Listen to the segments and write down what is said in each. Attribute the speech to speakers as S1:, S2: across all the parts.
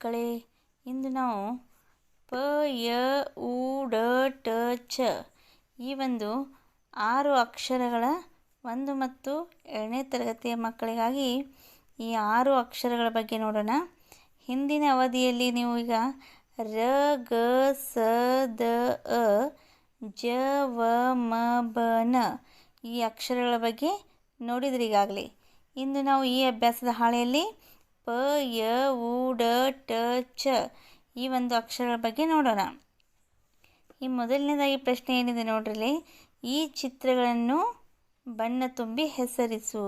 S1: ಮಕ್ಕಳೇ, ಇಂದು ನಾವು ಪ ಯ ಉ ಡ ಟ ಚ ಈ ಒಂದು 6 ಅಕ್ಷರಗಳ 1 ಮತ್ತು 2ನೇ ತರಗತಿಯ ಮಕ್ಕಳಿಗಾಗಿ ಈ 6 ಅಕ್ಷರಗಳ ಬಗ್ಗೆ ನೋಡೋಣ. ಹಿಂದಿನ ಅವಧಿಯಲ್ಲಿ ನೀವು ಈಗ ರ ಗ ಸ ದ ಅ ಜ ವ ಮ ಬ ನ ಈ ಅಕ್ಷರಗಳ ಬಗ್ಗೆ ನೋಡಿದ್ರಿ ಈಗಾಗಲೇ. ಇಂದು ನಾವು ಈ ಅಭ್ಯಾಸದ ಹಾಳೆಯಲ್ಲಿ ಪ ಯ ಉ ಡ ಟ ಚ ಈ ಒಂದು ಅಕ್ಷರಗಳ ಬಗ್ಗೆ ನೋಡೋಣ. ಈ ಮೊದಲನೇದಾಗಿ ಪ್ರಶ್ನೆ ಏನಿದೆ ನೋಡ್ರಿ, ಈ ಚಿತ್ರಗಳನ್ನು ಬಣ್ಣ ತುಂಬಿ ಹೆಸರಿಸು.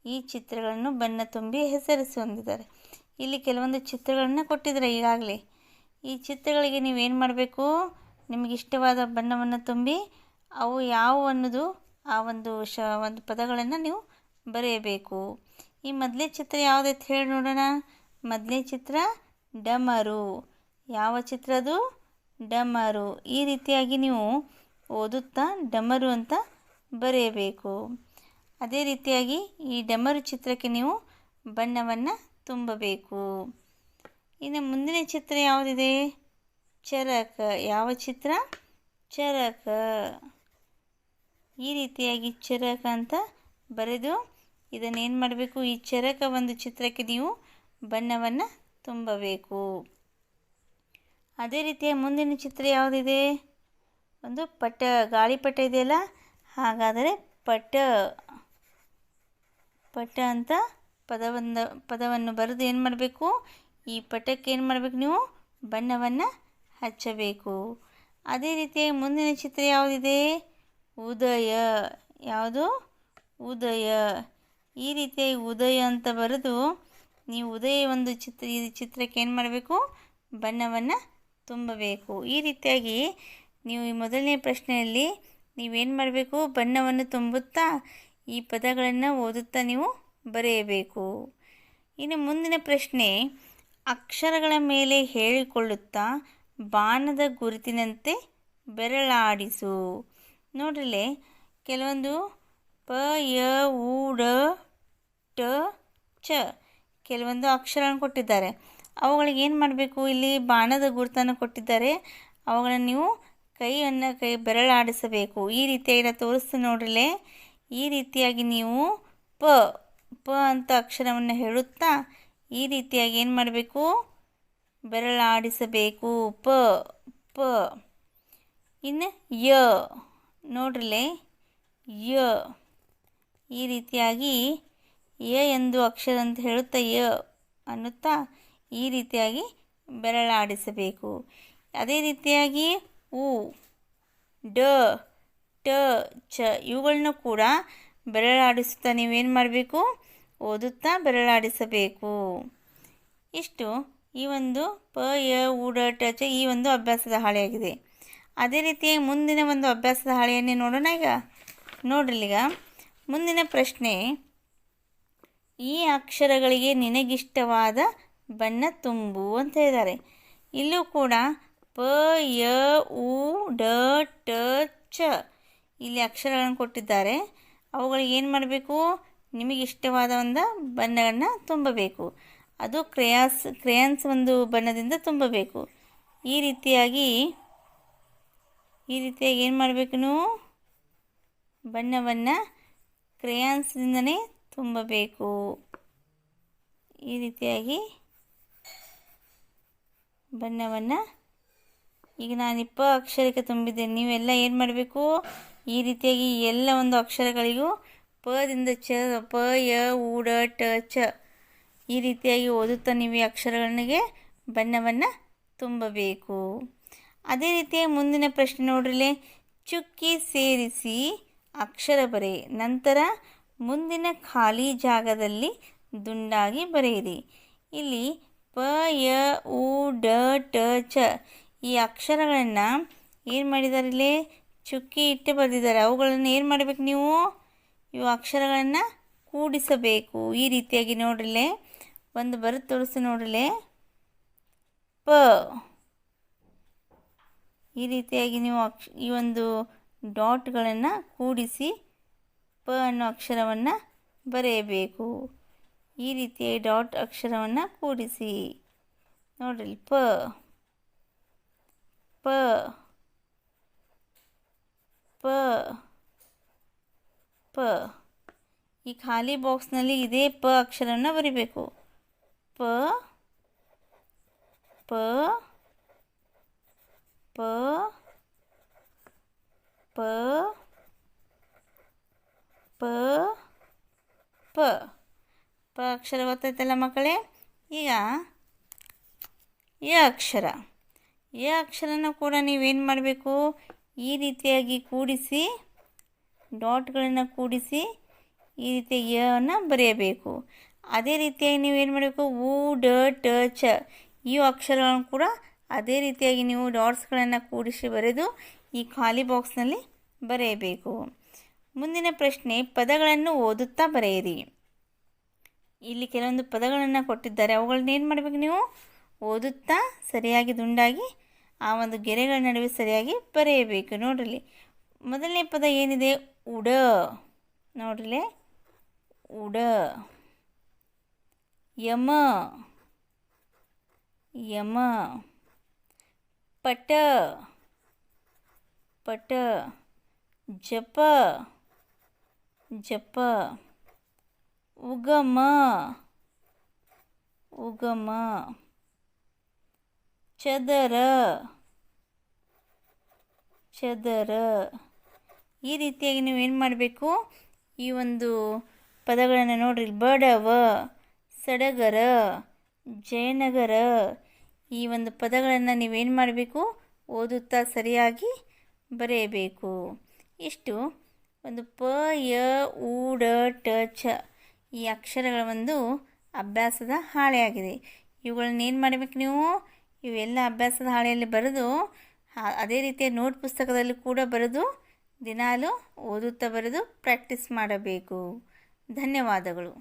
S1: ಈ ಚಿತ್ರಗಳನ್ನು ಬಣ್ಣ ತುಂಬಿ ಹೆಸರಿಸು ಅಂದಿದ್ದಾರೆ. ಇಲ್ಲಿ ಕೆಲವೊಂದು ಚಿತ್ರಗಳನ್ನು ಕೊಟ್ಟಿದ್ದಾರೆ ಈಗಾಗಲೇ. ಈ ಚಿತ್ರಗಳಿಗೆ ನೀವೇನು ಮಾಡಬೇಕು, ನಿಮಗೆ ಇಷ್ಟವಾದ ಬಣ್ಣವನ್ನು ತುಂಬಿ ಅವು ಯಾವುವು ಅನ್ನೋದು ಆ ಒಂದು ಪದಗಳನ್ನು ನೀವು ಬರೆಯಬೇಕು. ಈ ಮೊದಲೇ ಚಿತ್ರ ಯಾವುದೈತೆ ಹೇಳಿ ನೋಡೋಣ. ಮೊದಲನೇ ಚಿತ್ರ ಡಮರು. ಯಾವ ಚಿತ್ರ ಅದು? ಡಮರು. ಈ ರೀತಿಯಾಗಿ ನೀವು ಓದುತ್ತಾ ಡಮರು ಅಂತ ಬರೆಯಬೇಕು. ಅದೇ ರೀತಿಯಾಗಿ ಈ ಡಮರು ಚಿತ್ರಕ್ಕೆ ನೀವು ಬಣ್ಣವನ್ನು ತುಂಬಬೇಕು. ಇನ್ನು ಮುಂದಿನ ಚಿತ್ರ ಯಾವುದಿದೆ? ಚರಕ. ಯಾವ ಚಿತ್ರ? ಚರಕ. ಈ ರೀತಿಯಾಗಿ ಚರಕ ಅಂತ ಬರೆದು ಇದನ್ನೇನು ಮಾಡಬೇಕು, ಈ ಚರಕ ಒಂದು ಚಿತ್ರಕ್ಕೆ ನೀವು ಬಣ್ಣವನ್ನು ತುಂಬಬೇಕು. ಅದೇ ರೀತಿಯ ಮುಂದಿನ ಚಿತ್ರ ಯಾವುದಿದೆ? ಒಂದು ಪಟ. ಗಾಳಿಪಟ ಇದೆಯಲ್ಲ, ಹಾಗಾದರೆ ಪಟ. ಪಟ ಅಂತ ಪದವನ್ನು ಬರೆದು ಏನು ಮಾಡಬೇಕು, ಈ ಪಟಕ್ಕೆ ಏನು ಮಾಡಬೇಕು, ನೀವು ಬಣ್ಣವನ್ನು ಹಚ್ಚಬೇಕು. ಅದೇ ರೀತಿಯಾಗಿ ಮುಂದಿನ ಚಿತ್ರ ಯಾವುದಿದೆ? ಉದಯ. ಯಾವುದು? ಉದಯ. ಈ ರೀತಿಯಾಗಿ ಉದಯ ಅಂತ ಬರೆದು ನೀವು ಉದಯ ಒಂದು ಈ ಚಿತ್ರಕ್ಕೆ ಏನು ಮಾಡಬೇಕು, ಬಣ್ಣವನ್ನು ತುಂಬಬೇಕು. ಈ ರೀತಿಯಾಗಿ ನೀವು ಈ ಮೊದಲನೇ ಪ್ರಶ್ನೆಯಲ್ಲಿ ನೀವೇನು ಮಾಡಬೇಕು, ಬಣ್ಣವನ್ನು ತುಂಬುತ್ತಾ ಈ ಪದಗಳನ್ನು ಓದುತ್ತಾ ನೀವು ಬರೆಯಬೇಕು. ಇನ್ನು ಮುಂದಿನ ಪ್ರಶ್ನೆ, ಅಕ್ಷರಗಳ ಮೇಲೆ ಹೇಳಿಕೊಳ್ಳುತ್ತಾ ಬಾಣದ ಗುರುತಿನಂತೆ ಬೆರಳಾಡಿಸು. ನೋಡ್ರಿಲೆ, ಕೆಲವೊಂದು ಪ ಯ ಉ ಡ ಟ ಚ ಕೆಲವೊಂದು ಅಕ್ಷರಗಳನ್ನು ಕೊಟ್ಟಿದ್ದಾರೆ. ಅವುಗಳಿಗೆ ಏನು ಮಾಡಬೇಕು, ಇಲ್ಲಿ ಬಾಣದ ಗುರುತನ್ನು ಕೊಟ್ಟಿದ್ದಾರೆ. ಅವುಗಳನ್ನು ನೀವು ಕೈ ಬೆರಳಾಡಿಸಬೇಕು. ಈ ರೀತಿಯಾಗಿ ತೋರಿಸ್ತೀನಿ ನೋಡ್ರಿಲೆ. ಈ ರೀತಿಯಾಗಿ ನೀವು ಪ ಪ ಅಂತ ಅಕ್ಷರವನ್ನು ಹೇಳುತ್ತಾ ಈ ರೀತಿಯಾಗಿ ಏನು ಮಾಡಬೇಕು, ಬೆರಳಾಡಿಸಬೇಕು. ಪ ಪ. ಇನ್ನು ಯ ನೋಡ್ರಿಲೆ, ಯ. ಈ ರೀತಿಯಾಗಿ ಯ ಎಂದು ಅಕ್ಷರ ಅಂತ ಹೇಳುತ್ತಾ ಯ ಅನ್ನುತ್ತಾ ಈ ರೀತಿಯಾಗಿ ಬೆರಳಾಡಿಸಬೇಕು. ಅದೇ ರೀತಿಯಾಗಿ ಉ ಡ ಟ ಚ ಇವುಗಳನ್ನ ಕೂಡ ಬೆರಳಾಡಿಸುತ್ತಾ ನೀವೇನು ಮಾಡಬೇಕು, ಓದುತ್ತಾ ಬೆರಳಾಡಿಸಬೇಕು. ಇಷ್ಟು ಈ ಒಂದು ಪ ಯ ಉ ಡ ಟ ಚ ಈ ಒಂದು ಅಭ್ಯಾಸದ ಹಾಳೆಯಾಗಿದೆ. ಅದೇ ರೀತಿಯಾಗಿ ಮುಂದಿನ ಒಂದು ಅಭ್ಯಾಸದ ಹಾಳೆಯನ್ನೇ ನೋಡೋಣ. ಈಗ ನೋಡ್ರಿ, ಈಗ ಮುಂದಿನ ಪ್ರಶ್ನೆ, ಈ ಅಕ್ಷರಗಳಿಗೆ ನಿನಗಿಷ್ಟವಾದ ಬಣ್ಣ ತುಂಬು ಅಂತ ಹೇಳಿದ್ದಾರೆ. ಇಲ್ಲೂ ಕೂಡ ಪ ಯ ಉ ಡ ಟ ಚ ಇಲ್ಲಿ ಅಕ್ಷರಗಳನ್ನು ಕೊಟ್ಟಿದ್ದಾರೆ. ಅವುಗಳಿಗೆ ಏನು ಮಾಡಬೇಕು, ನಿಮಗೆ ಇಷ್ಟವಾದ ಒಂದು ಬಣ್ಣಗಳನ್ನು ತುಂಬಬೇಕು. ಅದು ಕ್ರೇಯಾನ್ಸ್ ಒಂದು ಬಣ್ಣದಿಂದ ತುಂಬಬೇಕು. ಈ ರೀತಿಯಾಗಿ ಏನು ಮಾಡಬೇಕು, ನೀವು ಬಣ್ಣವನ್ನು ಕ್ರೇಯಾನ್ಸ್ದಿಂದನೇ ತುಂಬಬೇಕು. ಈ ರೀತಿಯಾಗಿ ಬಣ್ಣವನ್ನು ಈಗ ನಾನು ಅಕ್ಷರಕ್ಕೆ ತುಂಬಿದ್ದೇನೆ. ನೀವೆಲ್ಲ ಏನು ಮಾಡಬೇಕು, ಈ ರೀತಿಯಾಗಿ ಎಲ್ಲ ಒಂದು ಅಕ್ಷರಗಳಿಗೂ ಪದಿಂದ ಪ ಯ ಉ ಡ ಟ ಚ ಈ ರೀತಿಯಾಗಿ ಓದುತ್ತಾ ನೀವು ಈ ಅಕ್ಷರಗಳಿಗೆ ಬಣ್ಣವನ್ನು ತುಂಬಬೇಕು. ಅದೇ ರೀತಿಯಾಗಿ ಮುಂದಿನ ಪ್ರಶ್ನೆ ನೋಡ್ರಿಲೆ, ಚುಕ್ಕಿ ಸೇರಿಸಿ ಅಕ್ಷರ ಬರೆ, ನಂತರ ಮುಂದಿನ ಖಾಲಿ ಜಾಗದಲ್ಲಿ ದುಂಡಾಗಿ ಬರೆಯಿರಿ. ಇಲ್ಲಿ ಪ ಯ ಉ ಡ ಟ ಚ ಈ ಅಕ್ಷರಗಳನ್ನು ಏನು ಮಾಡಿದ್ದಾರೆ, ಇಲ್ಲಿ ಚುಕ್ಕಿ ಇಟ್ಟು ಬರೆದಿದ್ದಾರೆ. ಅವುಗಳನ್ನು ಏನು ಮಾಡಬೇಕು, ನೀವು ಇವು ಅಕ್ಷರಗಳನ್ನು ಕೂಡಿಸಬೇಕು. ಈ ರೀತಿಯಾಗಿ ನೋಡ್ರಿಲೆ, ಒಂದು ಬರೆದು ತೋರಿಸಿ ನೋಡ್ರಿಲೆ. ಪ ಈ ರೀತಿಯಾಗಿ ನೀವು ಈ ಒಂದು ಡಾಟ್ಗಳನ್ನು ಕೂಡಿಸಿ ಪ ಅನ್ನೋ ಅಕ್ಷರವನ್ನು ಬರೆಯಬೇಕು. ಈ ರೀತಿಯಾಗಿ ಡಾಟ್ ಅಕ್ಷರವನ್ನು ಕೂಡಿಸಿ ನೋಡ್ರಿ ಪ ಪ ಪ ಪ. ಈ ಖಾಲಿ ಬಾಕ್ಸ್ನಲ್ಲಿ ಇದೇ ಪ ಅಕ್ಷರನ ಬರಿಬೇಕು. ಪ ಪ ಪ ಪ ಪ ಪ ಪ ಅಕ್ಷರ ಗೊತ್ತಾಯ್ತಲ್ಲ ಮಕ್ಕಳೇ. ಈಗ ಅಕ್ಷರ ಅಕ್ಷರನ ಕೂಡ ನೀವೇನು ಮಾಡಬೇಕು, ಈ ರೀತಿಯಾಗಿ ಕೂಡಿಸಿ ಡಾಟ್ಗಳನ್ನು ಕೂಡಿಸಿ ಈ ರೀತಿ ಯನ್ನು ಬರೆಯಬೇಕು. ಅದೇ ರೀತಿಯಾಗಿ ನೀವೇನು ಮಾಡಬೇಕು, ಉ ಡ ಟ ಚ ಈ ಅಕ್ಷರಗಳನ್ನು ಕೂಡ ಅದೇ ರೀತಿಯಾಗಿ ನೀವು ಡಾಟ್ಸ್ಗಳನ್ನು ಕೂಡಿಸಿ ಬರೆದು ಈ ಖಾಲಿ ಬಾಕ್ಸ್ನಲ್ಲಿ ಬರೆಯಬೇಕು. ಮುಂದಿನ ಪ್ರಶ್ನೆ, ಪದಗಳನ್ನು ಓದುತ್ತಾ ಬರೆಯಿರಿ. ಇಲ್ಲಿ ಕೆಲವೊಂದು ಪದಗಳನ್ನು ಕೊಟ್ಟಿದ್ದಾರೆ, ಅವುಗಳನ್ನ ಏನು ಮಾಡಬೇಕು, ನೀವು ಓದುತ್ತಾ ಸರಿಯಾಗಿ ದುಂಡಾಗಿ ಆ ಒಂದು ಗೆರೆಗಳ ನಡುವೆ ಸರಿಯಾಗಿ ಬರೆಯಬೇಕು. ನೋಡ್ರಿ ಮೊದಲನೇ ಪದ ಏನಿದೆ, ಉಡ. ನೋಡ್ರಿ ಉಡ. ಯಮ ಯಮ. ಪಟ ಪಟ. ಜಪ ಜಪ. ಉಗಮ ಉಗಮ. ಚದರ ಚದರ. ಈ ರೀತಿಯಾಗಿ ನೀವು ಏನು ಮಾಡಬೇಕು, ಈ ಒಂದು ಪದಗಳನ್ನು ನೋಡ್ರಿ, ಬಡವ, ಸಡಗರ, ಜಯನಗರ, ಈ ಒಂದು ಪದಗಳನ್ನು ನೀವೇನು ಮಾಡಬೇಕು, ಓದುತ್ತಾ ಸರಿಯಾಗಿ ಬರೆಯಬೇಕು. ಇಷ್ಟು ಒಂದು ಪ ಯ ಉ ಡ ಟ ಚ ಈ ಅಕ್ಷರಗಳ ಒಂದು ಅಭ್ಯಾಸದ ಹಾಳೆಯಾಗಿದೆ. ಇವುಗಳನ್ನ ಏನು ಮಾಡಬೇಕು, ನೀವು ಇವೆಲ್ಲ ಅಭ್ಯಾಸದ ಹಾಳೆಯಲ್ಲಿ ಬರೆದು ಅದೇ ರೀತಿಯ ನೋಟ್ ಪುಸ್ತಕದಲ್ಲಿ ಕೂಡ ಬರೆದು ದಿನಾಲೂ ಓದುತ್ತಾ ಬರೆದು ಪ್ರಾಕ್ಟೀಸ್ ಮಾಡಬೇಕು. ಧನ್ಯವಾದಗಳು.